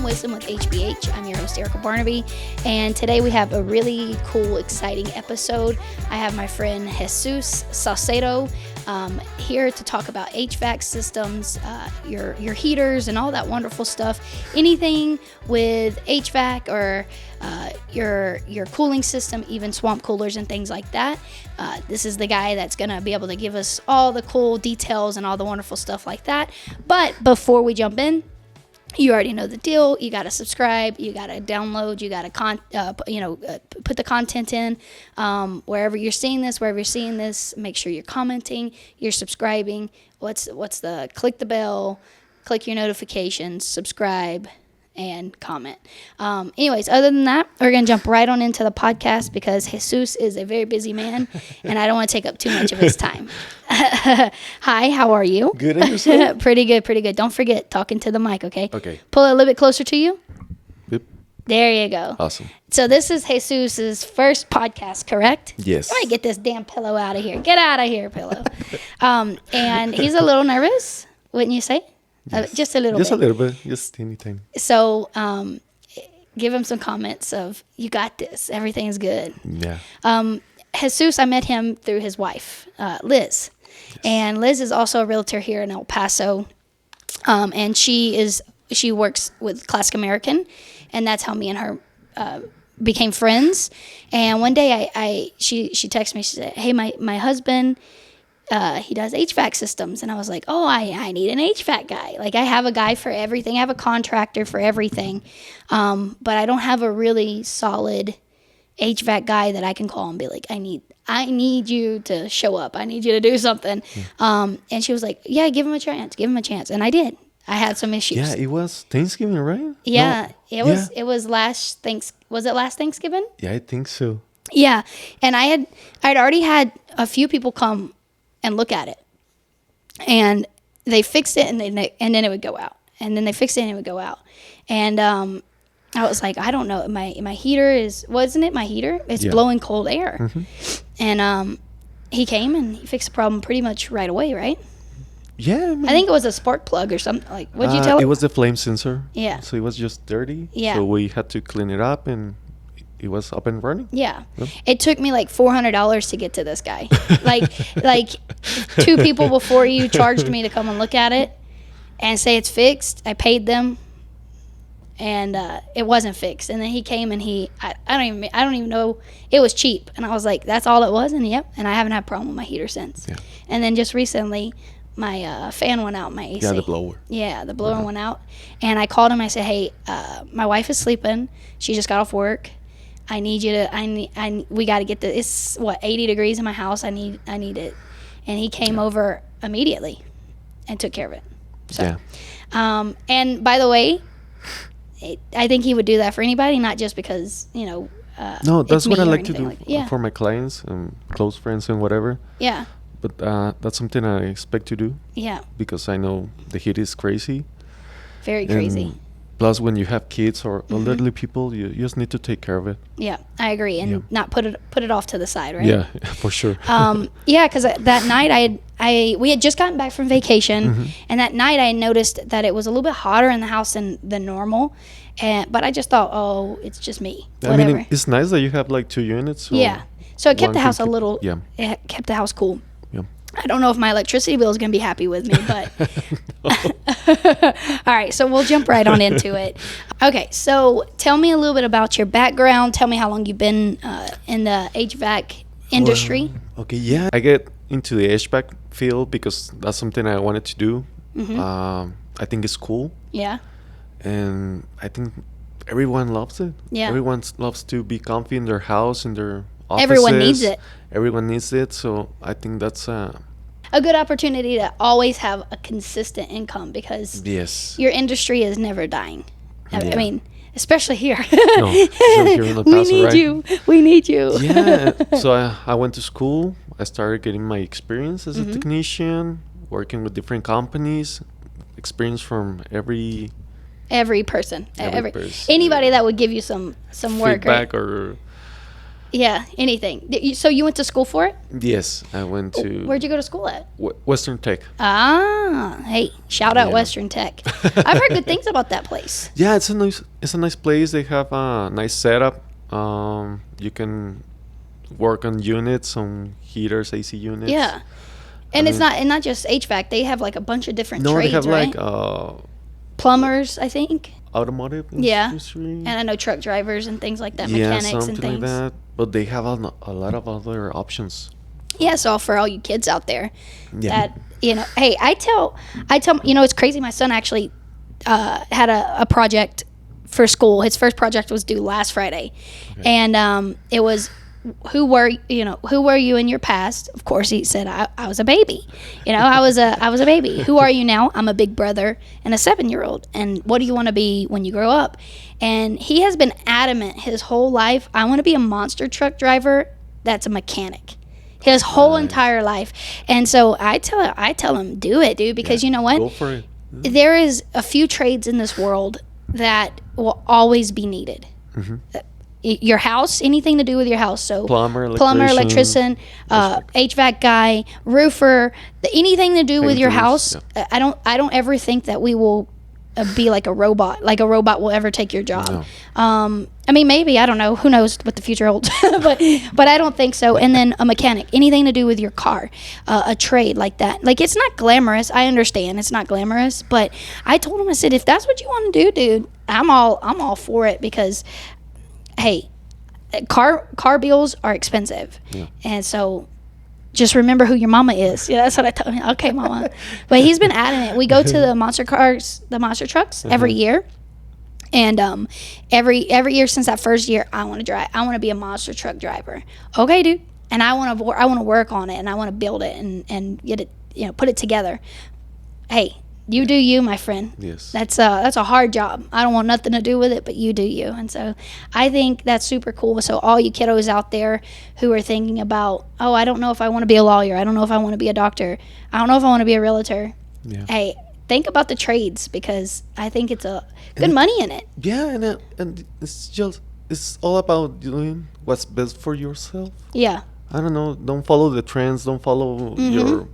Wisdom with HBH. I'm your host, Erica Barnaby, and today we have a really cool, exciting episode. I have my friend Jesus Saucedo here to talk about HVAC systems, your heaters, and all that wonderful stuff. Anything with HVAC or your cooling system, even swamp coolers and things like that. This is the guy that's going to be able to give us all the cool details and all the wonderful stuff like that. But before we jump in, you already know the deal. You got to subscribe. You got to download. You got to put the content in wherever you're seeing this. Make sure you're commenting. You're subscribing. What's the click the bell, click your notifications, subscribe, and comment. Anyways, other than that, we're going to jump right on into the podcast because Jesus is a very busy man, and I don't want to take up too much of his time. Hi, how are you? Good, and yourself? Pretty good. Don't forget, talking to the mic, okay? Okay. Pull it a little bit closer to you. Yep. There you go. Awesome. So this is Jesus's first podcast, correct? Yes. Let me get this damn pillow out of here. Get out of here, pillow. And he's a little nervous, wouldn't you say? Yes. Just a little bit. Just a little bit. Just anything. So give him some comments of, you got this. Everything's good. Yeah. Jesus, I met him through his wife, Liz. Yes. And Liz is also a realtor here in El Paso. And she works with Classic American. And that's how me and her became friends. And one day she texted me. She said, hey, my husband, he does HVAC systems. And I was like, oh, I need an HVAC guy. Like, I have a guy for everything. I have a contractor for everything. But I don't have a really solid HVAC guy that I can call and be like, I need you to show up. I need you to do something. And she was like, yeah, give him a chance. And I did. I had some issues. Yeah, it was Thanksgiving, right? Yeah, No. It was last Thanksgiving? Yeah, I think so. Yeah. And I'd already had a few people come and look at it, and they fixed it, and then it would go out, and then they fixed it and it would go out, and I was like, I don't know, my heater wasn't it my heater? It's blowing cold air. Mm-hmm. And he came and he fixed the problem pretty much right away, right? Yeah, I think it was a spark plug or something. Like, what'd you tell him? It was the flame sensor. Yeah. So it was just dirty. Yeah. So we had to clean it up, and it was up and running. Yeah. Yep. It took me like $400 to get to this guy. like two people before you charged me to come and look at it and say it's fixed. I paid them, and it wasn't fixed. And then he came and I don't even know, it was cheap. And I was like, that's all it was. And and I haven't had a problem with my heater since. Yeah. And then just recently, my fan went out, my AC. Yeah, the blower. Yeah, the blower went out. And I called him. I said, hey, my wife is sleeping. She just got off work. I need you to, we got to get it's 80 degrees in my house. I need it. And he came over immediately and took care of it. So, yeah. And by the way, I think he would do that for anybody, not just because, no, that's what I like to do for my clients and close friends and whatever. Yeah. But that's something I expect to do. Yeah. Because I know the heat is crazy. Very crazy. Plus, when you have kids or elderly people, you just need to take care of it. Yeah, I agree, and not put it off to the side, right? Yeah, for sure. Yeah, because that night we had just gotten back from vacation, and that night I noticed that it was a little bit hotter in the house than normal, but I just thought, oh, it's just me. Whatever. I mean, it's nice that you have like 2 units. So yeah, so it kept the house a little. Yeah. It kept the house cool. Yeah. I don't know if my electricity bill is going to be happy with me, but all right, so we'll jump right on into it. Okay, so tell me a little bit about your background. Tell me how long you've been in the HVAC industry. Well, okay, yeah. I get into the HVAC field because that's something I wanted to do. I think it's cool. Yeah. And I think everyone loves it. Yeah. Everyone loves to be comfy in their house, in their offices. Everyone needs it. Everyone needs it, so I think that's a good opportunity to always have a consistent income because your industry is never dying. I mean, especially here. No, here in El Paso, We need you. Yeah, so I went to school. I started getting my experience as a technician, working with different companies, experience from every person. Anybody that would give you some work, feedback, right? or Yeah, anything. So you went to school for it? Yes, I went to Where'd you go to school at? Western Tech. Ah, hey, shout out Yeah. Western Tech. I've heard good things about that place. Yeah, it's a nice place. They have a nice setup. You can work on units, on heaters, AC units. Yeah. And I it's mean- not just HVAC. They have like a bunch of different No, trades, they have right? like Plumbers, I think. automotive Yeah. industry. And I know truck drivers and things like that, Yeah, mechanics something and things. like that. But they have a lot of other options. Yeah, so for all you kids out there Yeah. that, hey, I tell, it's crazy. My son actually had a project for school. His first project was due last Friday. Okay. And it was, who were you in your past? Of course, he said, I was a baby. I was a baby. Who are you now? I'm a big brother and a 7-year-old. And what do you want to be when you grow up? And he has been adamant his whole life. I want to be a monster truck driver that's a mechanic. His whole Nice. entire life. And so I tell him, do it, dude, because you know what? Go for it. There is a few trades in this world that will always be needed. Your house, anything to do with your house. So Plumber, electrician, HVAC guy, roofer, anything to do with your Painters, house. I don't ever think that we will be like a robot. Like a robot will ever take your job. No. I mean, maybe, I don't know. Who knows what the future holds? but I don't think so. And then a mechanic, anything to do with your car, a trade like that. Like, it's not glamorous. I understand it's not glamorous. But I told him, I said, if that's what you want to do, dude, I'm all for it because, hey, car bills are expensive. Yeah. And so just remember who your mama is. Yeah, that's what I told him. Okay, mama. But he's been adamant. We go to the monster trucks every year. And every year since that first year, I want to be a monster truck driver. Okay, dude. And I want to work on it, and I want to build it and get it, put it together. Hey, you do you, my friend. Yes. That's a hard job. I don't want nothing to do with it, but you do you. And so I think that's super cool. So all you kiddos out there who are thinking about, oh, I don't know if I want to be a lawyer. I don't know if I want to be a doctor. I don't know if I want to be a realtor. Yeah. Hey, think about the trades because I think it's a good money in it. Yeah, and it's all about doing what's best for yourself. Yeah. I don't know. Don't follow the trends. Don't follow your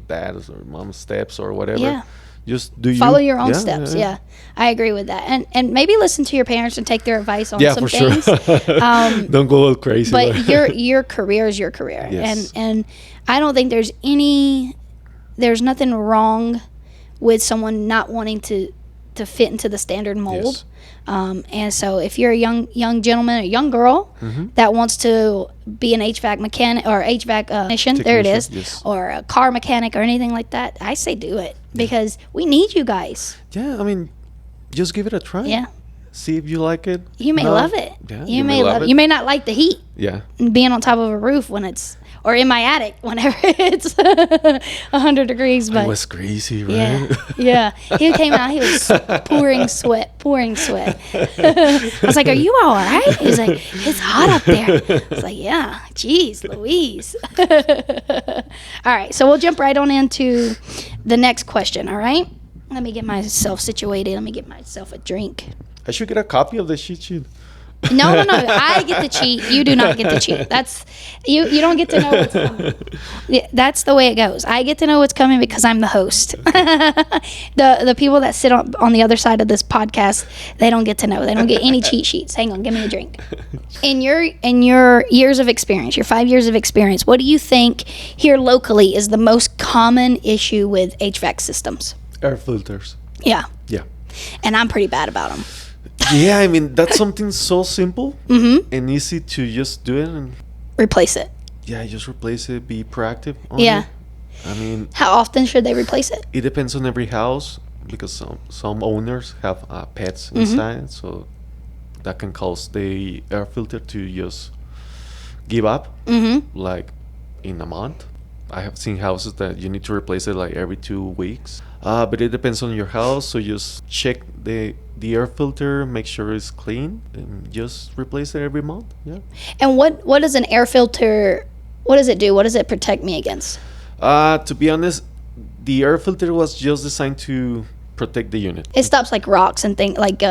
dad's or mom's steps or whatever. Yeah. Just do Follow you. your own steps. Yeah. I agree with that. And maybe listen to your parents and take their advice on some for things. sure. Don't go all crazy. But your career is your career. Yes. And I don't think there's nothing wrong with someone not wanting to fit into the standard mold. Yes. And so if you're a young gentleman or young girl that wants to be an HVAC mechanic or HVAC technician, there it is, yes. or a car mechanic or anything like that, I say do it because we need you guys. Yeah, I mean, just give it a try. Yeah. See if you like it. You may love it. Yeah, you may love it. You may not like the heat Yeah. and being on top of a roof or in my attic whenever it's 100 degrees. But It was crazy, right? yeah. He came out, he was pouring sweat. I was like, are you all right? He's like, it's hot up there. I was like, yeah, geez, Louise. All right, so we'll jump right on into the next question, all right? Let me get myself situated. Let me get myself a drink. I should get a copy of the cheat sheet. No. I get to cheat. You do not get to cheat. That's you don't get to know what's coming. Yeah, that's the way it goes. I get to know what's coming because I'm the host. The people that sit on the other side of this podcast, they don't get to know. They don't get any cheat sheets. Hang on, give me a drink. In your years of experience, your 5 years of experience, what do you think here locally is the most common issue with HVAC systems? Air filters. Yeah. Yeah. And I'm pretty bad about them. Yeah, I mean, that's something so simple and easy to just do it. And Replace it. yeah, just replace it. Be proactive on Yeah. it. I mean, How often should they replace it? it depends on every house because some owners have pets inside, so that can cause the air filter to just give up, like in a month. I have seen houses that you need to replace it like every 2 weeks. But it depends on your house, so just check the air filter, make sure it's clean, and just replace it every month. Yeah. And what does an air filter? What does it do? What does it protect me against? To be honest, the air filter was just designed to protect the unit. It stops like rocks and things like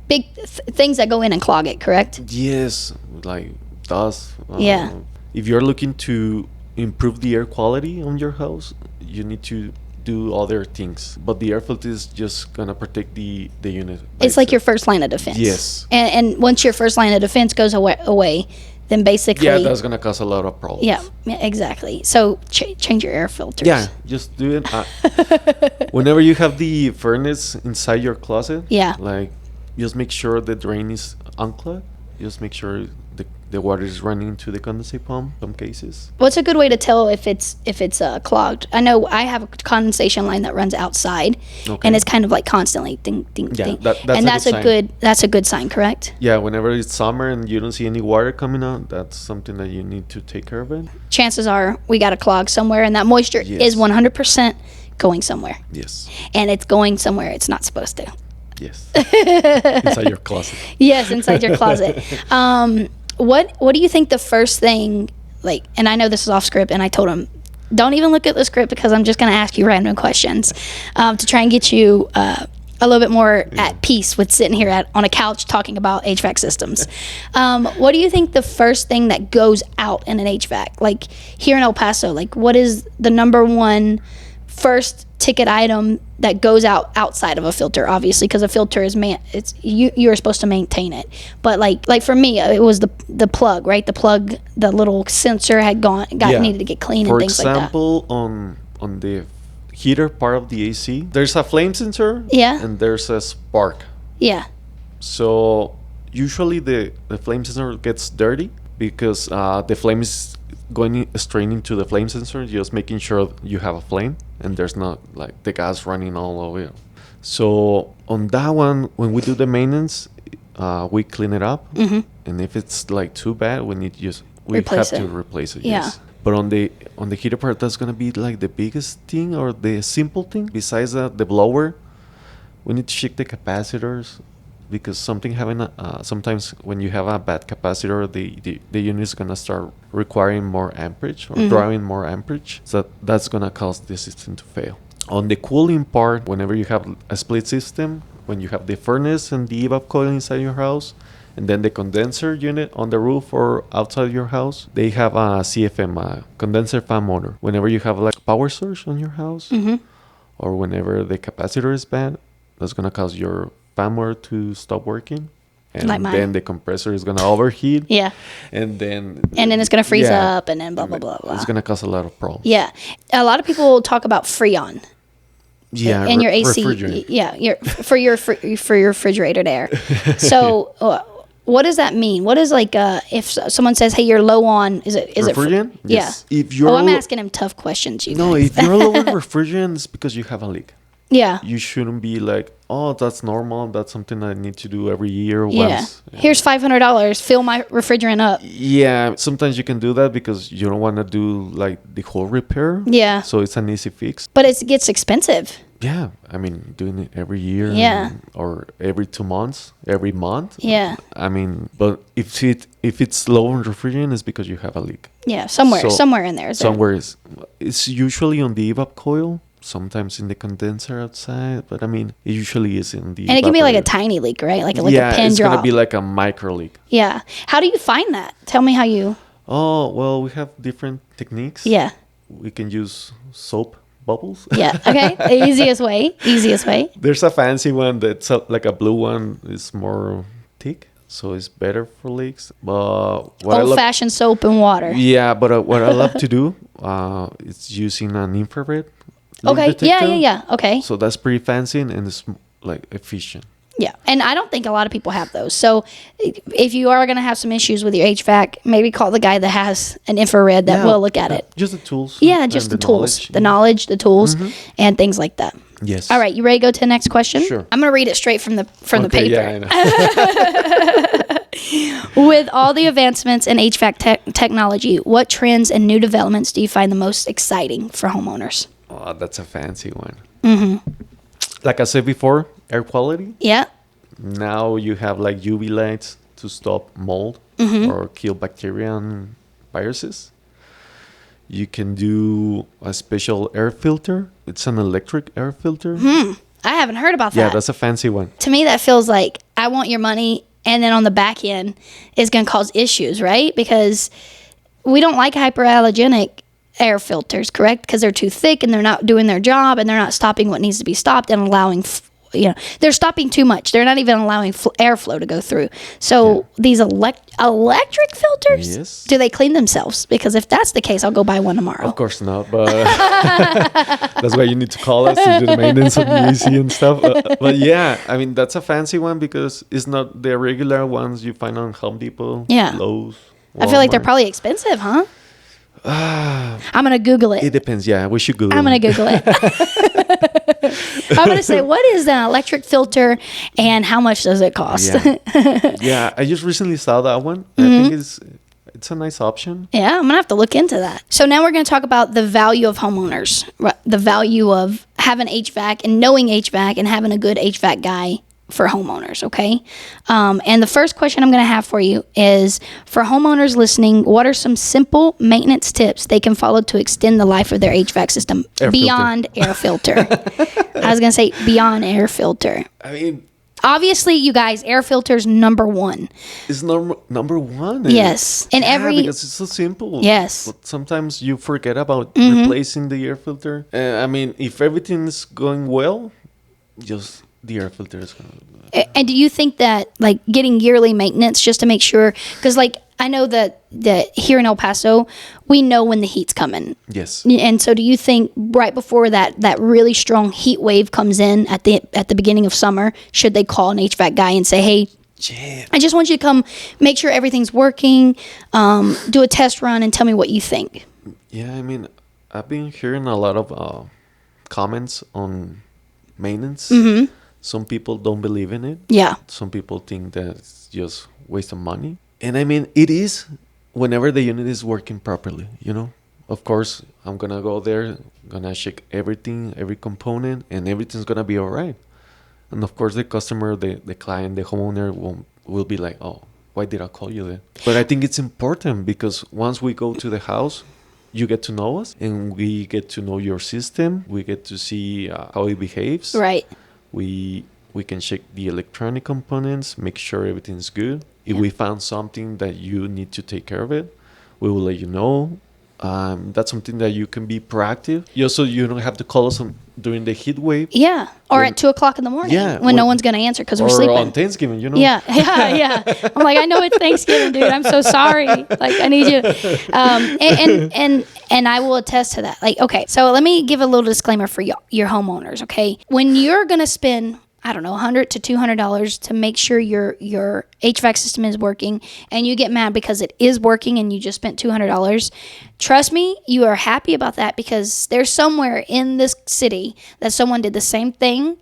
big things that go in and clog it, correct? Yes, like dust. Yeah. If you're looking to improve the air quality on your house, you need to do other things. But the air filter is just gonna protect the unit. It's like your first line of defense. Yes. And once your first line of defense goes away, then basically... Yeah, that's gonna cause a lot of problems. Yeah, exactly. So change your air filters. Yeah, just do it. Whenever you have the furnace inside your closet, Yeah. like just make sure the drain is unclogged. Just make sure the water is running to the condensate pump. Some cases. What's a good way to tell if it's clogged? I know I have a condensation line that runs outside, and it's kind of like constantly ding ding Yeah, ding. that's a good sign. That's a good sign, correct? Yeah, whenever it's summer and you don't see any water coming out, that's something that you need to take care of it. Chances are we got a clog somewhere, and that moisture is 100% going somewhere. Yes. And it's going somewhere it's not supposed to. Yes. Inside your closet. Yes, inside your closet. What do you think the first thing, like, and I know this is off script, and I told him, don't even look at the script because I'm just going to ask you random questions to try and get you a little bit more at peace with sitting here on a couch talking about HVAC systems. What do you think the first thing that goes out in an HVAC? Like here in El Paso, like what is the number one first ticket item that goes out outside of a filter, obviously, because a filter is you're supposed to maintain it. But like for me, it was the plug, right? The little sensor needed to get cleaned and things like that. For example, on the heater part of the AC, there's a flame sensor. Yeah. And there's a spark. Yeah. So usually the flame sensor gets dirty because the flame is going straight into the flame sensor, just making sure you have a flame and there's not like the gas running all over. So on that one, when we do the maintenance, we clean it up, and if it's like too bad, we have to replace it. Yeah. Yes. But on the heater part, that's gonna be like the biggest thing or the simple thing. Besides that, the blower, we need to check the capacitors. Because sometimes when you have a bad capacitor, the unit is gonna start requiring more amperage or drawing more amperage. So that's gonna cause the system to fail. On the cooling part, whenever you have a split system, when you have the furnace and the evap coil inside your house, and then the condenser unit on the roof or outside your house, they have a CFM, a condenser fan motor. Whenever you have like a power source on your house, or whenever the capacitor is bad, that's gonna cause your fan motor to stop working, and like then the compressor is gonna overheat. Yeah. And then it's gonna freeze up, and then blah blah blah blah. It's gonna cause a lot of problems. Yeah, a lot of people talk about Freon. Yeah, in your AC. Refrigerant. Yeah, for your refrigerated air. So, what does that mean? What is like if someone says, "Hey, you're low on," is it refrigerant? Yes. Yeah. If you're I'm asking him tough questions. If you're low on refrigerant, it's because you have a leak. Yeah. You shouldn't be like, oh, that's normal. That's something I need to do every year. Yeah. Once. Here's $500. Fill my refrigerant up. Yeah. Sometimes you can do that because you don't want to do like the whole repair. Yeah. So it's an easy fix. But it gets expensive. Yeah. I mean, doing it every year. Yeah. Or every 2 months, every month. Yeah. I mean, but if it's low on refrigerant, it's because you have a leak. Yeah. Somewhere in there. It's usually on the evap coil. Sometimes in the condenser outside, but I mean, it usually is in the. And it can be like a tiny leak, right? Like a pin drop. It's gonna be like a micro leak. Yeah. How do you find that? Tell me how you. Oh well, we have different techniques. Yeah. We can use soap bubbles. Yeah. Okay. The easiest way. There's a fancy one that's like a blue one. It's more thick, so it's better for leaks. But old-fashioned soap and water. Yeah, but what I love to do, is using an infrared. Okay. Yeah. Okay. So that's pretty fancy and it's like efficient. Yeah, and I don't think a lot of people have those. So if you are going to have some issues with your HVAC, maybe call the guy that has an infrared that will look at it. Just the tools. Yeah, just the tools. The knowledge, the tools, and things like that. Yes. All right, you ready to go to the next question? Sure. I'm going to read it straight from the paper. Yeah, I know. With all the advancements in HVAC technology, what trends and new developments do you find the most exciting for homeowners? Oh, that's a fancy one. Like I said before, air quality. Yeah. Now you have like UV lights to stop mold or kill bacteria and viruses. You can do a special air filter. It's an electric air filter. I haven't heard about that. Yeah, that's a fancy one. To me, that feels like I want your money, and then on the back end is going to cause issues, right? Because we don't like hyperallergenic air filters, correct? Because they're too thick and they're not doing their job and they're not stopping what needs to be stopped and allowing, they're stopping too much. They're not even allowing airflow to go through. So these electric filters, Yes. do they clean themselves? Because if that's the case, I'll go buy one tomorrow. Of course not, but that's why you need to call us to do the maintenance of the AC and stuff. But yeah, I mean, that's a fancy one because it's not the regular ones you find on Home Depot, Lowe's, Walmart. I feel like they're probably expensive, huh? I'm going to Google it. It depends. Yeah, we should Google it. I'm going to Google it. I'm going to say, what is an electric filter and how much does it cost? Yeah, I just recently saw that one. I think it's a nice option. Yeah, I'm going to have to look into that. So now we're going to talk about the value of homeowners, the value of having HVAC and knowing HVAC and having a good HVAC guy for homeowners, okay? And the first question I'm going to have for you is, for homeowners listening, what are some simple maintenance tips they can follow to extend the life of their HVAC system beyond air filter? I was going to say beyond air filter. I mean, obviously, you guys, air filter's number one. It's number one. Yes. And because it's so simple. Yes. But sometimes you forget about replacing the air filter. I mean, if everything's going well, just the air filter is going to... And do you think that, like, getting yearly maintenance just to make sure... Because, like, I know that here in El Paso, we know when the heat's coming. Yes. And so do you think right before that really strong heat wave comes in at the beginning of summer, should they call an HVAC guy and say, hey, I just want you to come make sure everything's working, do a test run and tell me what you think? Yeah, I mean, I've been hearing a lot of comments on maintenance. Mm-hmm. Some people don't believe in it. Yeah. Some people think that it's just waste of money. And I mean, it is whenever the unit is working properly, Of course, I'm going to go there, going to check everything, every component, and everything's going to be all right. And of course, the customer, the client, the homeowner will be like, oh, why did I call you then? But I think it's important because once we go to the house, you get to know us and we get to know your system. We get to see how it behaves. Right. We can check the electronic components, make sure everything's good. If we found something that you need to take care of it, we will let you know. That's something that you can be proactive. So you don't have to call us during the heat wave. Yeah. Or at 2 o'clock in the morning when no one's going to answer because we're sleeping. Or on Thanksgiving, Yeah. I'm like, I know it's Thanksgiving, dude. I'm so sorry. Like, I need you. And I will attest to that. Like, okay, so let me give a little disclaimer for your homeowners, okay? When you're going to spend, I don't know, $100 to $200 to make sure your HVAC system is working, and you get mad because it is working and you just spent $200, trust me, you are happy about that because there's somewhere in this city that someone did the same thing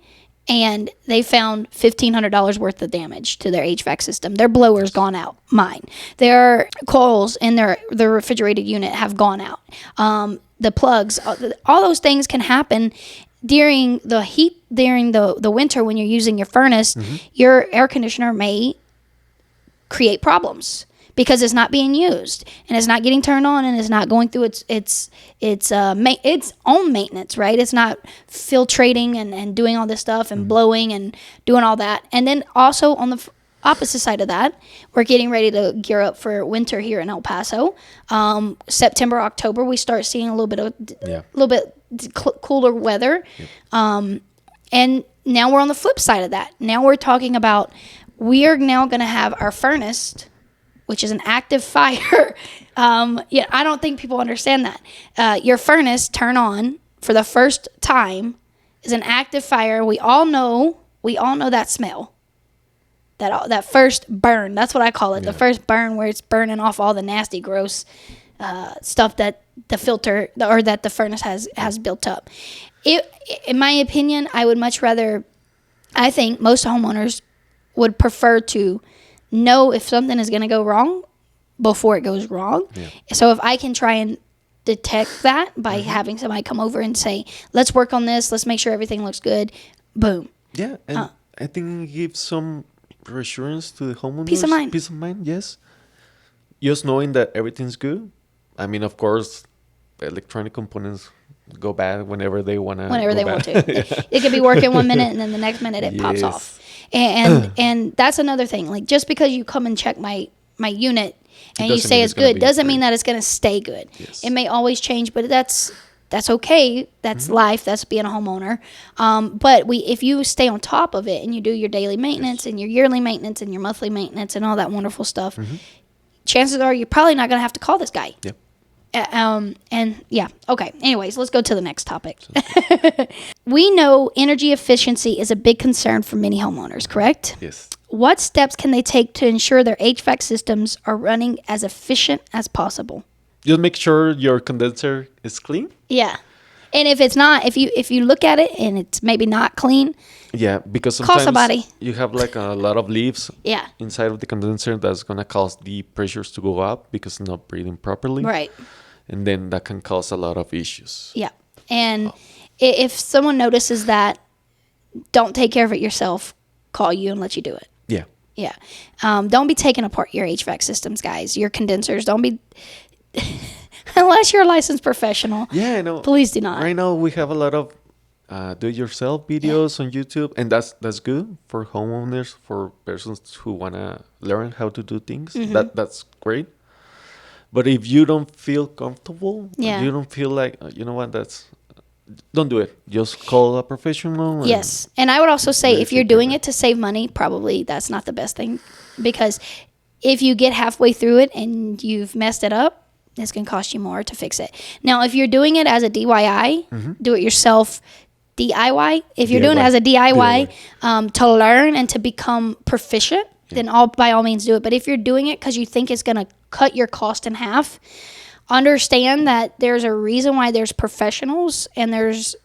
and they found $1,500 worth of damage to their HVAC system. Their blower's gone out, mine. Their coils in their refrigerated unit have gone out. The plugs, all those things can happen during the heat, during the winter when you're using your furnace. Your air conditioner may create problems because it's not being used and it's not getting turned on and it's not going through its own maintenance, right? It's not filtrating and doing all this stuff and blowing and doing all that. And then also on the opposite side of that, we're getting ready to gear up for winter here in El Paso. September, October, we start seeing a little bit cooler weather. And now we're on the flip side of that. Now we're talking about we are now going to have our furnace, which is an active fire. I don't think people understand that. Your furnace turn on for the first time is an active fire. We all know that smell. That first burn, that's what I call it. The first burn where it's burning off all the nasty, gross stuff that the filter or that the furnace has built up. In my opinion, I would much rather, I think most homeowners would prefer to know if something is going to go wrong before it goes wrong. Yeah. So if I can try and detect that by having somebody come over and say, let's work on this, let's make sure everything looks good, boom. Yeah, and I think it gives some reassurance to the homeowners. Peace of mind, yes. Just knowing that everything's good. I mean, of course, electronic components go bad whenever they want to. Whenever they want to. It could be working 1 minute and then the next minute it pops off. And that's another thing. Like, just because you come and check my unit and you say it's good doesn't mean that it's going to stay good. Yes. It may always change, but that's okay. That's life. That's being a homeowner. But if you stay on top of it and you do your daily maintenance and your yearly maintenance and your monthly maintenance and all that wonderful stuff, chances are you're probably not going to have to call this guy. Yep. Okay. Anyways, let's go to the next topic. We know energy efficiency is a big concern for many homeowners, correct? Yes. What steps can they take to ensure their HVAC systems are running as efficient as possible? Just make sure your condenser is clean. Yeah. And if it's not, if you look at it and it's maybe not clean, yeah, because call somebody. sometimes you have like a lot of leaves Yeah. inside of the condenser that's going to cause the pressures to go up because it's not breathing properly. Right. And then that can cause a lot of issues. Yeah. And if someone notices that, don't take care of it yourself. Call you and let you do it. Yeah. Yeah. Don't be taking apart your HVAC systems, guys. Your condensers. Don't be... Unless you're a licensed professional. Yeah, I know. Please do not. Right now we have a lot of do-it-yourself videos on YouTube, and that's good for homeowners, for persons who want to learn how to do things. That's great. But if you don't feel comfortable, you don't feel like, you know what, don't do it. Just call a professional. Yes. And I would also say if you're doing it to save money, probably that's not the best thing. Because if you get halfway through it and you've messed it up, it's going to cost you more to fix it. Now, if you're doing it as a DIY, do it yourself DIY, if you're doing it as a DIY. To learn and to become proficient, then by all means do it. But if you're doing it because you think it's going to cut your cost in half, understand that there's a reason why there's professionals and there's...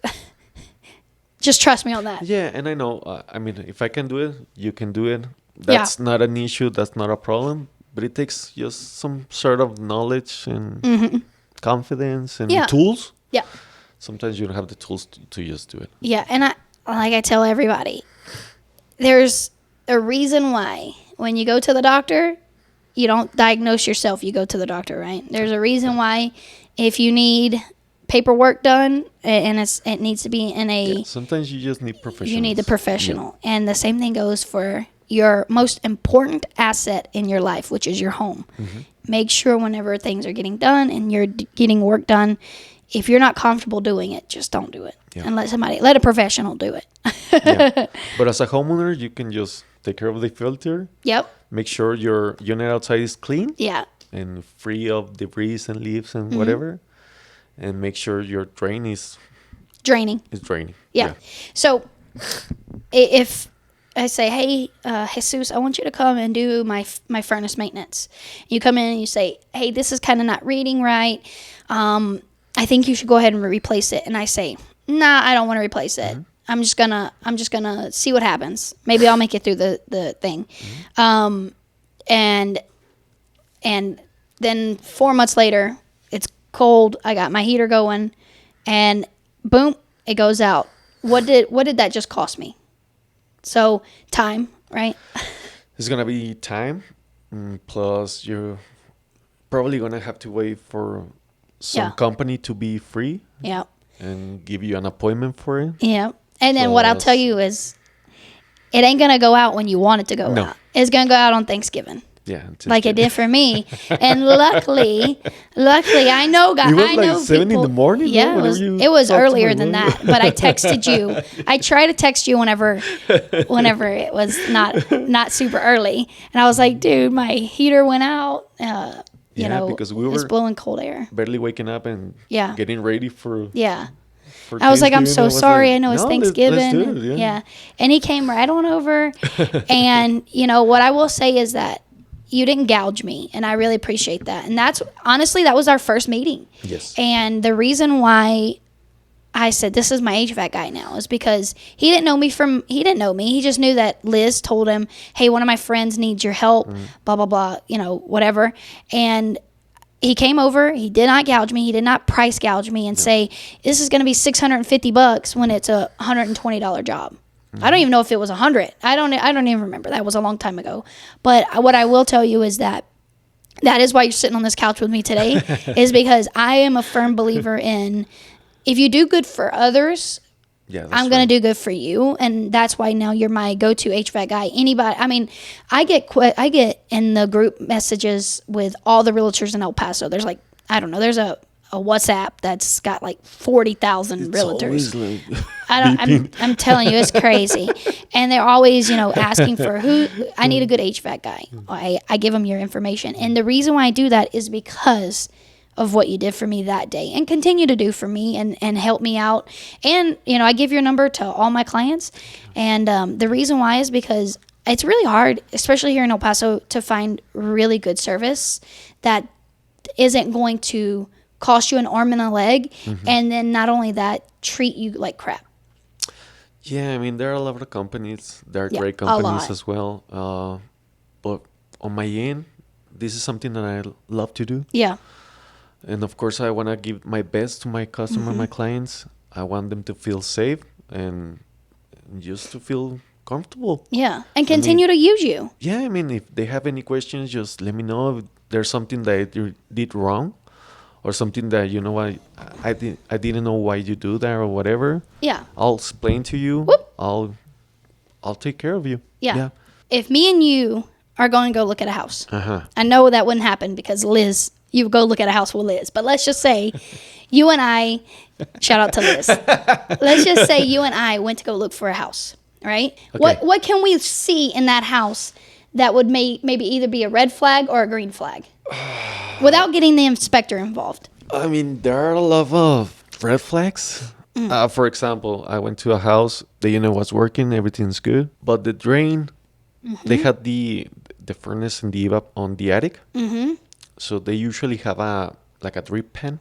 Just trust me on that. Yeah, and I know, I mean, if I can do it, you can do it. That's not an issue. That's not a problem. But it takes just some sort of knowledge and confidence and tools. Yeah. Sometimes you don't have the tools to just do it. Yeah, and I tell everybody, there's a reason why when you go to the doctor, you don't diagnose yourself. You go to the doctor, right? There's a reason why if you need paperwork done and it needs to be in a... Yeah, sometimes you just need professionals. You need the professional. Yeah. And the same thing goes for your most important asset in your life, which is your home. Make sure whenever things are getting done and you're getting work done, if you're not comfortable doing it, just don't do it. Yeah. And let a professional do it. Yeah. But as a homeowner, you can just take care of the filter. Yep. Make sure your unit outside is clean. Yeah. And free of debris and leaves and whatever. And make sure your drain is... Draining. It's draining. Yeah. So if... I say, hey, Jesus, I want you to come and do my furnace maintenance. You come in and you say, hey, this is kind of not reading right. I think you should go ahead and replace it. And I say, nah, I don't want to replace it. I'm just gonna see what happens. Maybe I'll make it through the thing. And then 4 months later, it's cold. I got my heater going, and boom, it goes out. What did that just cost me? So time, right? It's going to be time. Plus, you're probably going to have to wait for some company to be free. Yeah. And give you an appointment for it. Yeah. And then what I'll tell you is it ain't going to go out when you want it to go out. It's going to go out on Thanksgiving. Yeah. Like it did for me. And luckily, I know God. It was I like know 7 people, in the morning. Yeah, it was earlier than that. But I texted you. I try to text you whenever it was not super early. And I was like, dude, my heater went out. Because we were it's blowing cold air. Barely waking up and getting ready for. Yeah. I was like, I'm so sorry. Like, I know it's Thanksgiving. Let's do it, yeah. And he came right on over. And, what I will say is that you didn't gouge me, and I really appreciate that. And that was our first meeting. Yes. And the reason why I said this is my HVAC guy now is because he didn't know me. He just knew that Liz told him, hey, one of my friends needs your help, blah, blah, blah, whatever. And he came over. He did not gouge me. He did not price gouge me and say, this is going to be $650 when it's a $120 job. I don't even know if it was 100. I don't even remember. That was a long time ago. But what I will tell you is that is why you're sitting on this couch with me today is because I am a firm believer in if you do good for others, Yeah, that's I'm going to do good for you. And that's why now you're my go-to HVAC guy. Anybody, I mean, I get in the group messages with all the realtors in El Paso. There's like, I don't know, there's a WhatsApp that's got like 40,000 realtors. Always like I'm telling you, it's crazy. And they're always, asking for I need a good HVAC guy. I give them your information. And the reason why I do that is because of what you did for me that day and continue to do for me and help me out. And, I give your number to all my clients. And the reason why is because it's really hard, especially here in El Paso, to find really good service that isn't going to cost you an arm and a leg, and then not only that, treat you like crap. Yeah, I mean, there are a lot of companies. There are Yeah, great a companies lot. as well. But on my end, this is something that I love to do. Yeah. And of course, I want to give my best to my customer, my clients. I want them to feel safe and just to feel comfortable. Yeah. And continue to use you. Yeah, I mean, if they have any questions, just let me know if there's something that you did wrong or something that, I didn't know why you do that or whatever. Yeah. I'll explain to you. Whoop. I'll take care of you. Yeah. If me and you are going to go look at a house, Uh-huh. I know that wouldn't happen because Liz, you would go look at a house with Liz. But let's just say you and I, shout out to Liz. Let's just say you and I went to go look for a house, right? Okay. What can we see in that house that would maybe either be a red flag or a green flag without getting the inspector involved? I mean, there are a lot of red flags. For example, I went to a house, the unit was working, everything's good. But the drain, they had the furnace and the evap on the attic. So they usually have a drip pan.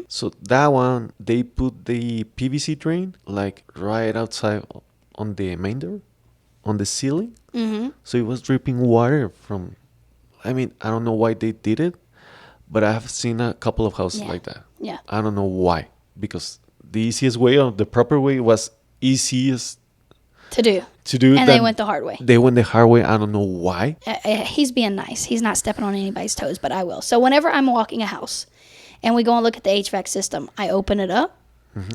So that one, they put the PVC drain like right outside on the main door, on the ceiling. So it was dripping water from. I mean, I don't know why they did it, but I have seen a couple of houses like that. Yeah. I don't know why, because the easiest way or the proper way was easiest To do. than And they went the hard way. They went the hard way. I don't know why. He's being nice. He's not stepping on anybody's toes, but I will. So whenever I'm walking a house and we go and look at the HVAC system, I open it up.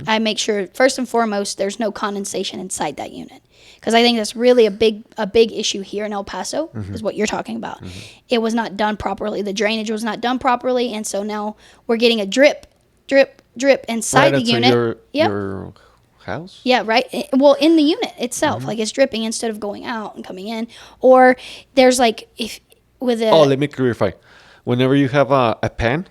I make sure, first and foremost, there's no condensation inside that unit. Because I think that's really a big issue here in El Paso, is what you're talking about. It was not done properly. The drainage was not done properly. And so now we're getting a drip inside the unit. Your house? Yeah, right. Well, in the unit itself, like it's dripping instead of going out and coming in. Or there's like let me clarify. Whenever you have a pan,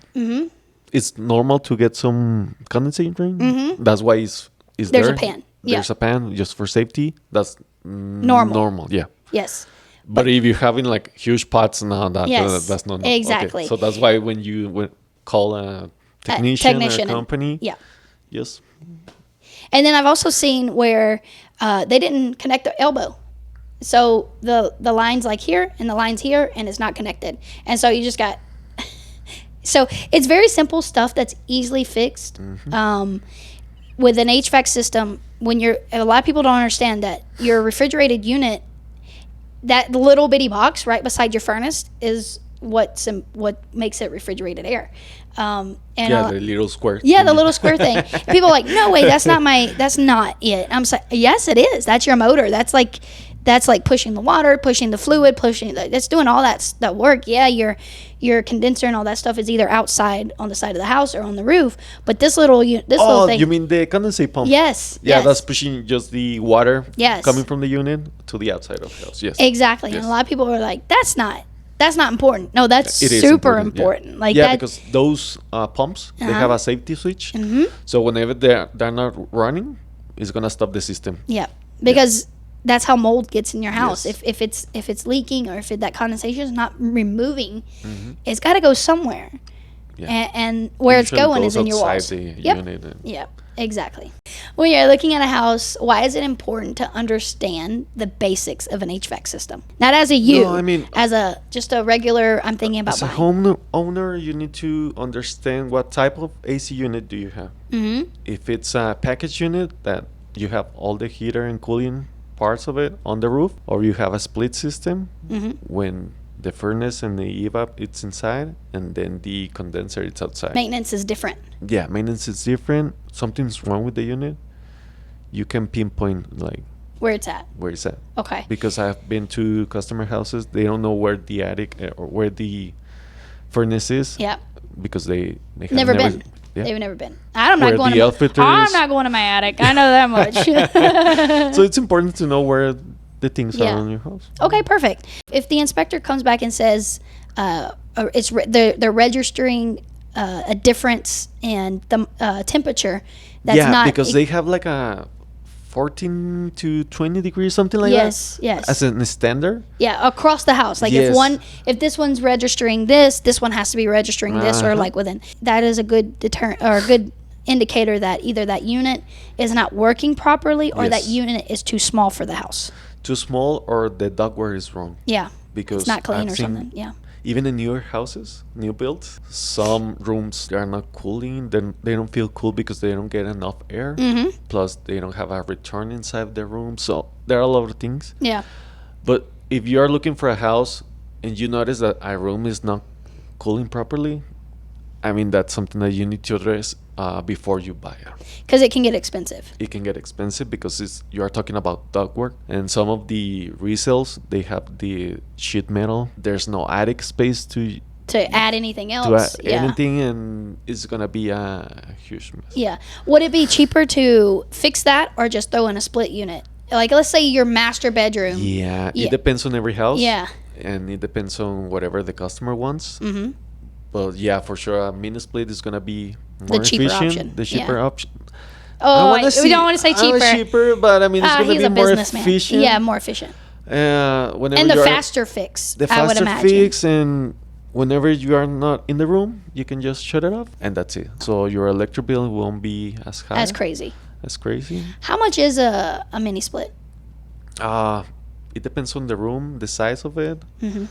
it's normal to get some condensate drain. That's why it's There's there. a pan. There's a pan just for safety. That's Normal. Yeah. Yes. But if you're having like huge pots, no, Yes, that's not normal. exactly. Okay. So that's why when you call a technician or a company, Yeah. yes. And then I've also seen where they didn't connect the elbow. So the line's like here and the line's here and it's not connected. And so you just got... So it's very simple stuff that's easily fixed. With an HVAC system, a lot of people don't understand that your refrigerated unit, that little bitty box right beside your furnace is what makes it refrigerated air. The little square. Yeah, the little square thing. People are like, no way, that's not it. I'm saying, yes, it is. That's your motor. That's like pushing the water, pushing the fluid, that's doing all that work. Yeah, your condenser and all that stuff is either outside on the side of the house or on the roof. But this little thing. You mean the condensate pump? Yes. Yeah, yes. that's pushing just the water Yes. coming from the unit to the outside of the house. Yes. Exactly. Yes. And a lot of people are like, that's not important. No, that's It is super important. Yeah. Like yeah, that, because those pumps, they have a safety switch. So whenever they're not running, it's gonna stop the system. Yeah, because that's how mold gets in your house. Yes. If it's leaking or if that condensation is not removing, it's got to go somewhere. Yeah. And where it's Usually going goes is in your outside walls. the Yep. unit and- Yep. Exactly. When you're looking at a house, why is it important to understand the basics of an HVAC system? Not as a No, I mean- as just a regular. I'm thinking about As a buying. homeowner, you need to understand what type of AC unit do you have. If it's a package unit that you have all the heater and cooling parts of it on the roof, or you have a split system, when The furnace and the evap, it's inside, and then the condenser, it's outside. Maintenance is different. Yeah, maintenance is different. Something's wrong with the unit. You can pinpoint like Where it's at. where it's at. Okay. Because I've been to customer houses, they don't know where the attic or where the furnace is. Yeah. Because they have Never been. Yeah. They've never been. I'm Where not going the to air filter I'm is. not going to my attic. I know that much. So it's important to know where the things Yeah. are in your house. Okay, perfect. If the inspector comes back and says they're registering a difference in the temperature, that's yeah, not because they have like a 14 to 20 degrees, something like yes, that. yes. As a standard. Yeah, across the house. Like Yes. if this one's registering this one has to be registering this, or Uh-huh. like within. That is a good deterrent or a good indicator that either that unit is not working properly or that Yes. unit is too small for the house. Too small, or the ductwork is wrong. Yeah, Because it's not clean I've or seen something. Yeah. Even in newer houses, new builds, some rooms they are not cooling. Then they don't feel cool because they don't get enough air. Mm-hmm. Plus, they don't have a return inside the room. So there are a lot of things. Yeah. But if you are looking for a house and you notice that a room is not cooling properly, I mean that's something that you need to address before you buy it. Because it can get expensive. It can get expensive because you are talking about ductwork, and some of the resales they have the sheet metal. There's no attic space to Add anything else. add Yeah. anything, and it's gonna be a huge mess. Yeah. Would it be cheaper to fix that or just throw in a split unit? Like, let's say your master bedroom. Yeah, Yeah. it depends on every house. Yeah. And it depends on whatever the customer wants. Mm-hmm. But yeah, for sure, a mini split is gonna be more cheaper efficient. option. The cheaper Yeah. option. Oh, we don't want to say cheaper. Cheaper, but I mean it's gonna He's be a more businessman. efficient. Yeah, more efficient. Whenever And the you are- faster fix, the I would faster imagine. fix, and whenever you are not in the room, you can just shut it off, and that's it. So your electric bill won't be as high. That's crazy. As crazy. How much is a mini split? It depends on the room, the size of it. Mm-hmm.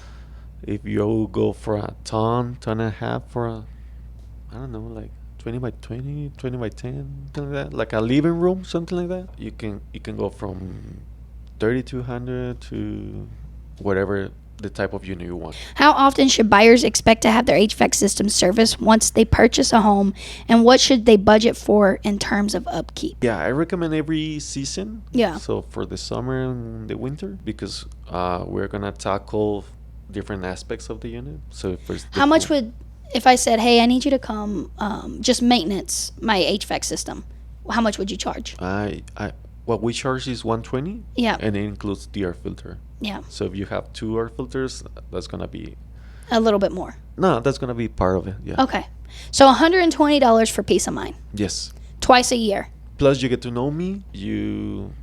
If you go for a ton and a half for a, I don't know, like 20 by 20, 20 by 10, something like that, like a living room, something like that. It can go from 3,200 to whatever the type of unit you want. How often should buyers expect to have their HVAC system serviced once they purchase a home, and what should they budget for in terms of upkeep? Yeah, I recommend every season. Yeah. So for the summer and the winter, because we're gonna tackle different aspects of the unit. So first, How much would, if I said, hey, I need you to come just maintenance my HVAC system, how much would you charge? what we charge is $120. Yeah. And it includes the air filter. Yeah, So if you have 2 air filters, that's gonna be a little bit more. that's gonna be part of it. Yeah. Okay. So $120 for peace of mind, Yes. twice a year. Plus, you get to know me. You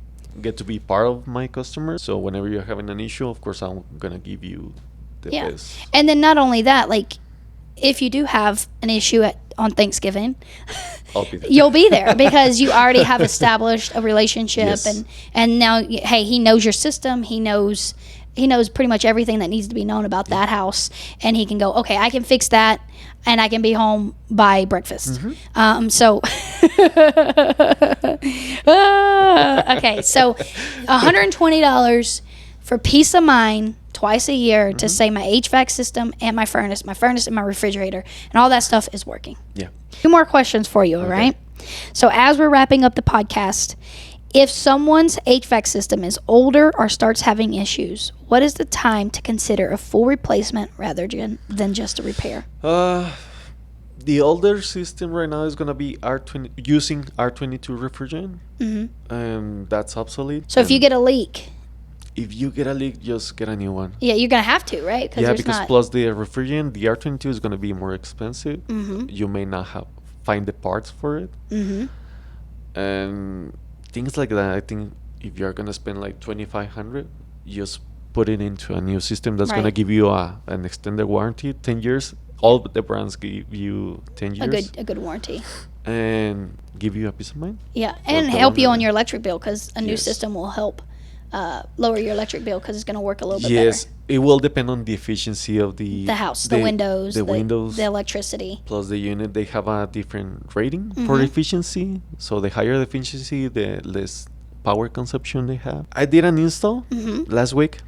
get to be part of my customer. So whenever you're having an issue, of course, I'm gonna give you the Yeah. best. And then not only that, like if you do have an issue on Thanksgiving, I'll be there. you'll be there because you already have established a relationship. Yes. And now, hey, he knows your system. He knows pretty much everything that needs to be known about that house, and he can go, okay, I can fix that, and I can be home by breakfast. So okay, so $120 for peace of mind twice a year to say my HVAC system and my furnace and my refrigerator and all that stuff is working. Yeah. 2 more questions for you, all right? So as we're wrapping up the podcast, if someone's HVAC system is older or starts having issues, what is the time to consider a full replacement rather than just a repair? The older system right now is gonna be using R22 refrigerant, and that's obsolete. So if you get a leak, just get a new one. yeah, you're going to have to, right? Yeah, because plus the refrigerant, the R22 is gonna be more expensive. You may not find the parts for it, and things like that. I think if you're gonna spend like $2,500, just put it into a new system that's gonna Right. give you an extended warranty, 10 years. All the brands give you 10 years. a good warranty. And give you a peace of mind. Yeah, and the help you longer- on your electric bill because a new Yes. system will help lower your electric bill because it's going to work a little bit Yes, better. it will depend on the efficiency of the The house, windows, the windows, the electricity. plus the unit. They have a different rating for efficiency. So the higher the efficiency, the less power consumption they have. I did an install last week,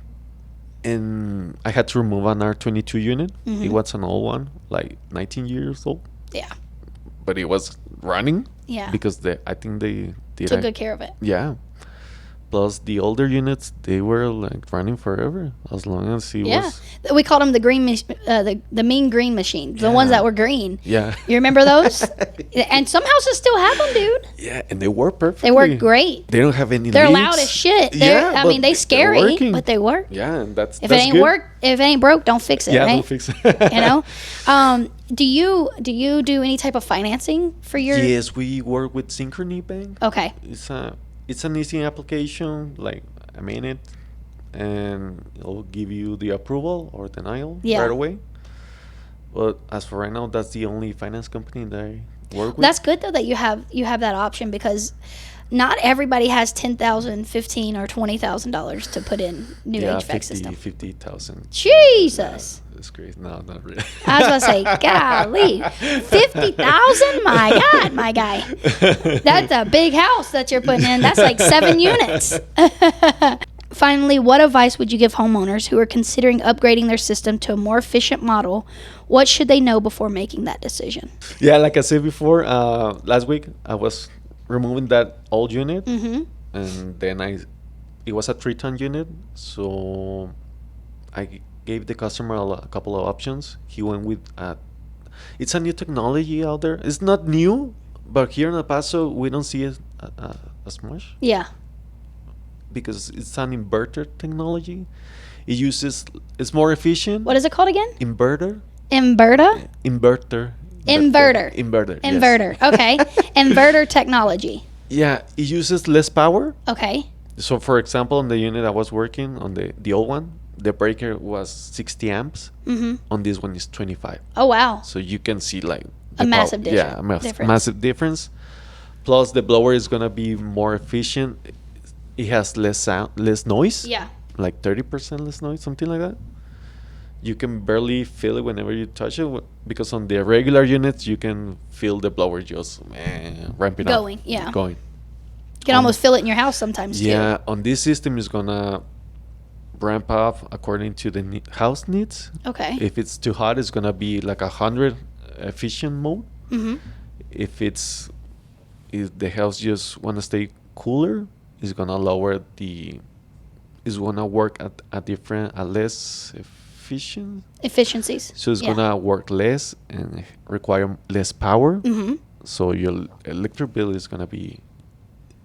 And I had to remove an R22 unit. It was an old one, like 19 years old. Yeah. But it was running. Yeah. Because I think they did. Took good care of it. Yeah. Plus the older units, they were like running forever as long as it was. We called them the green, the mean green machines, the ones that were green. Yeah. You remember those? And some houses still have them, dude. Yeah, and they work perfectly. They work great. They don't have any They're leaks. loud as shit. Yeah, I mean, they scary, but they work. Yeah, and that's If it ain't good. if it ain't broke, don't fix it. Yeah, right? don't fix it. You know. Do you do any type of financing for your? Yes, we work with Synchrony Bank. Okay. It's an easy application, like a minute, and it'll give you the approval or denial right away. But as for right now, that's the only finance company that I work with. That's good though that you have that option, because not everybody has $10,000, $15,000, or $20,000 to put in new HVAC system. 50,000. Jesus. That's great. No, not really. I was gonna say, golly, 50,000. My God, my guy, that's a big house that you're putting in. That's like 7 units. Finally, what advice would you give homeowners who are considering upgrading their system to a more efficient model? What should they know before making that decision? Yeah, like I said before, last week I was removing that old unit, and then it was a 3-ton unit, so I gave the customer a couple of options. He went with it's a new technology out there. It's not new, but here in El Paso we don't see it as much. Yeah. Because it's an inverter technology. It's more efficient. What is it called again? Inverter. Inverter. Inverter. Inverter. Okay. Inverter technology. Yeah, it uses less power. Okay. So, for example, on the unit I was working on, the old one, the breaker was 60 amps. On this one is 25. Oh wow. So you can see like a massive difference. Yeah, massive difference. Plus, the blower is gonna be more efficient. It has less sound, less noise. Yeah. Like 30% less noise, something like that. You can barely feel it whenever you touch it, because on the regular units you can feel the blower just ramping up. Going. You can almost feel it in your house sometimes too. Yeah, on this system is gonna ramp up according to the house needs. Okay. If it's too hot, it's gonna be like 100 efficient mode. If the house just wanna stay cooler, it's gonna lower it's gonna work at less efficiencies. So it's gonna work less and require less power. So your electric bill is gonna be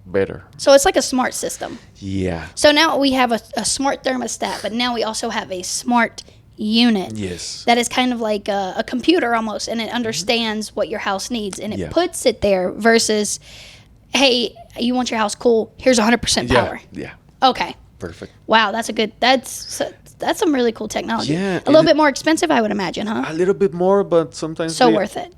better. So it's like a smart system. Yeah. So now we have a smart thermostat, but now we also have a smart unit. Yes. That is kind of like a computer almost, and it understands what your house needs, and it puts it there versus, hey, you want your house cool? Here's 100% power. Yeah. Okay. Perfect. Wow, that's some really cool technology. Yeah. A little bit more expensive, I would imagine, huh? A little bit more, but sometimes worth it.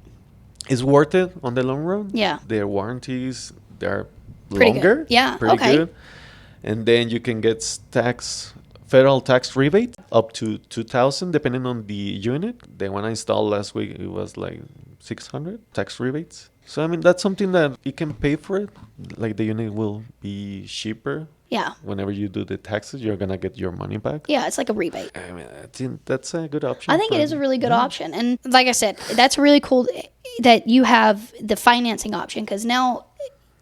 It's worth it on the long run. Yeah. Their warranties, they're pretty longer. Good. Yeah. Pretty good. And then you can get federal tax rebate up to $2,000 depending on the unit. The one I installed last week, it was like $600 tax rebates. So I mean, that's something that you can pay for it. Like the unit will be cheaper. Yeah. Whenever you do the taxes, you're gonna get your money back. Yeah, it's like a rebate. I mean, I think that's a good option. I think it is a really good option, and like I said, that's really cool that you have the financing option, because now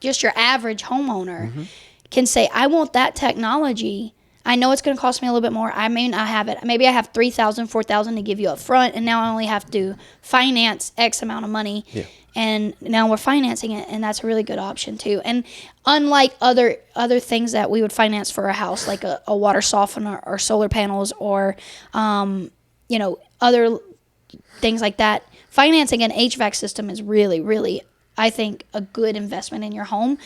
just your average homeowner can say, I want that technology. I know it's going to cost me a little bit more. I may not have it. Maybe I have $3,000, $4,000 to give you up front, and now I only have to finance X amount of money. Yeah. And now we're financing it, and that's a really good option too. And unlike other things that we would finance for a house, like a water softener or solar panels or other things like that, financing an HVAC system is really, really, I think, a good investment in your home.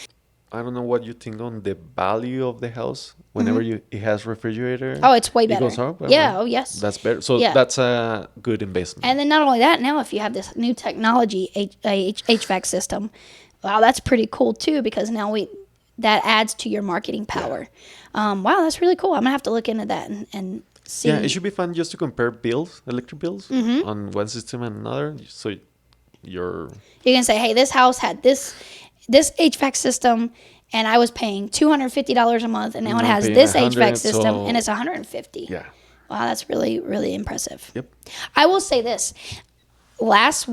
I don't know what you think on the value of the house whenever it has refrigerator. Oh, it's way better. It goes up, yeah. Right? Oh, yes. That's better. So that's a good investment. And then not only that, now if you have this new technology HVAC system, wow, that's pretty cool too, because now that adds to your marketing power. Wow, that's really cool. I'm gonna have to look into that and see. Yeah, it should be fun just to compare electric bills on one system and another. So you can say, hey, this house had this HVAC system, and I was paying $250 a month, and now it has this HVAC system, and it's $150. Yeah. Wow, that's really, really impressive. Yep. I will say this. Last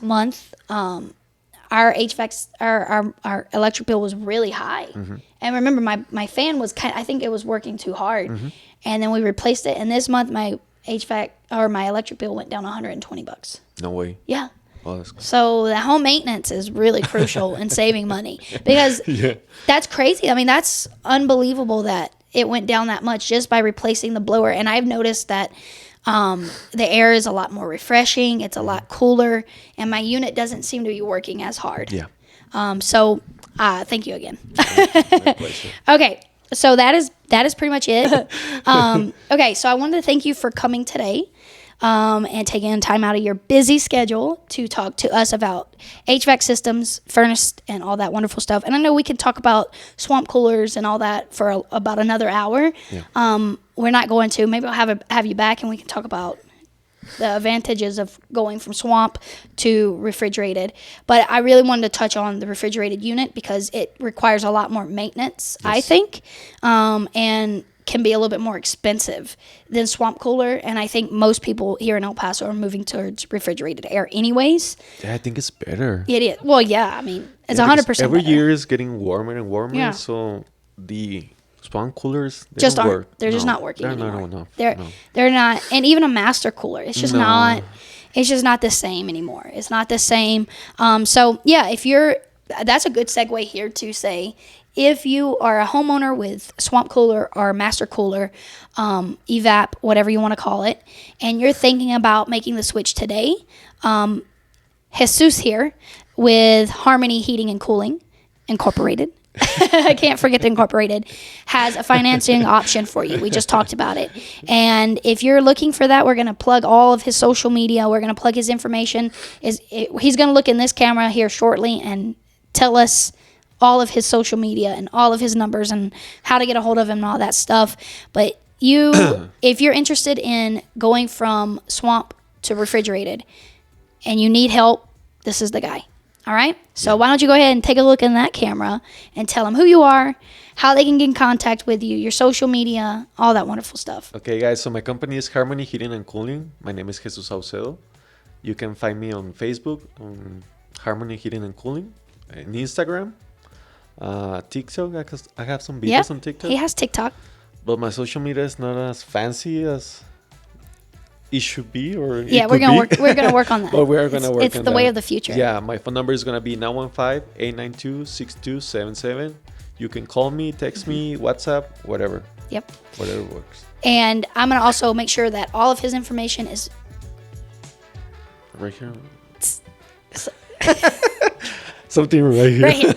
month, our HVAC, our electric bill was really high. And remember, my fan was I think it was working too hard. And then we replaced it. And this month, my HVAC or my electric bill went down $120. No way. Yeah. Oh, that's cool. So the home maintenance is really crucial in saving money because that's crazy. I mean, that's unbelievable that it went down that much just by replacing the blower. And I've noticed that the air is a lot more refreshing. It's a lot cooler, and my unit doesn't seem to be working as hard. Yeah. So thank you again. My pleasure. Okay. So that is pretty much it. Okay. So I wanted to thank you for coming today. And taking time out of your busy schedule to talk to us about HVAC systems, furnace, and all that wonderful stuff. And I know we can talk about swamp coolers and all that for about another hour. Yeah. We're not going to. Maybe I'll have you back and we can talk about the advantages of going from swamp to refrigerated. But I really wanted to touch on the refrigerated unit because it requires a lot more maintenance, I think, and can be a little bit more expensive than swamp cooler. And I think most people here in El Paso are moving towards refrigerated air anyways. Yeah, I think it's better. It is. Well, yeah, I mean, it's 100% every better. year is getting warmer and warmer. Yeah. So the swamp coolers, they just don't aren't. work. They're just not working they're anymore. Not enough. They're not. And even a master cooler, it's just not. It's just not the same anymore. It's not the same. So yeah, that's a good segue here to say, if you are a homeowner with swamp cooler or master cooler, evap, whatever you want to call it, and you're thinking about making the switch today, Jesus here with Harmony Heating and Cooling Incorporated, I can't forget the Incorporated, has a financing option for you. We just talked about it. And if you're looking for that, we're going to plug all of his social media. We're going to plug his information. He's going to look in this camera here shortly and tell us all of his social media and all of his numbers and how to get a hold of him and all that stuff. But if you're interested in going from swamp to refrigerated and you need help, this is the guy. All right? So why don't you go ahead and take a look in that camera and tell them who you are, how they can get in contact with you, your social media, all that wonderful stuff. Okay, guys. So my company is Harmony Heating and Cooling. My name is Jesus Saucedo. You can find me on Facebook, on Harmony Heating and Cooling, and Instagram. TikTok, I have some videos on TikTok. He has TikTok. But my social media is not as fancy as it should be, or we're gonna work on that. But we're gonna work on that. It's the way of the future. Yeah, my phone number is gonna be 915-892-6277. You can call me, text me, WhatsApp, whatever. Yep. Whatever works. And I'm gonna also make sure that all of his information is right here. Something right here. Right here.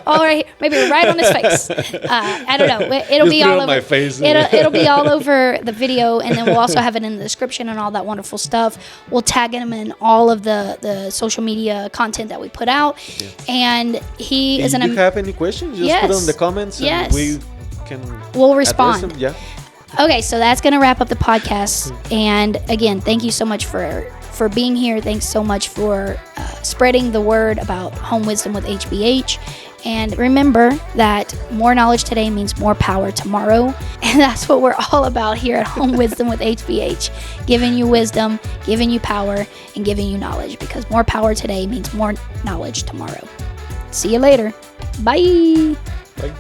All right, maybe right on his face. I don't know. It'll Just be all over my face. It'll be all over the video, and then we'll also have it in the description and all that wonderful stuff. We'll tag him in all of the social media content that we put out. Yeah. And he is If you have any questions, just put them in the comments, and we'll respond. Them. Yeah. Okay, so that's gonna wrap up the podcast. And again, thank you so much for being here. Thanks so much for spreading the word about home wisdom with HBH. And remember that more knowledge today means more power tomorrow. And that's what we're all about here at Home Wisdom with HBH. Giving you wisdom, giving you power, and giving you knowledge. Because more power today means more knowledge tomorrow. See you later. Bye. Bye.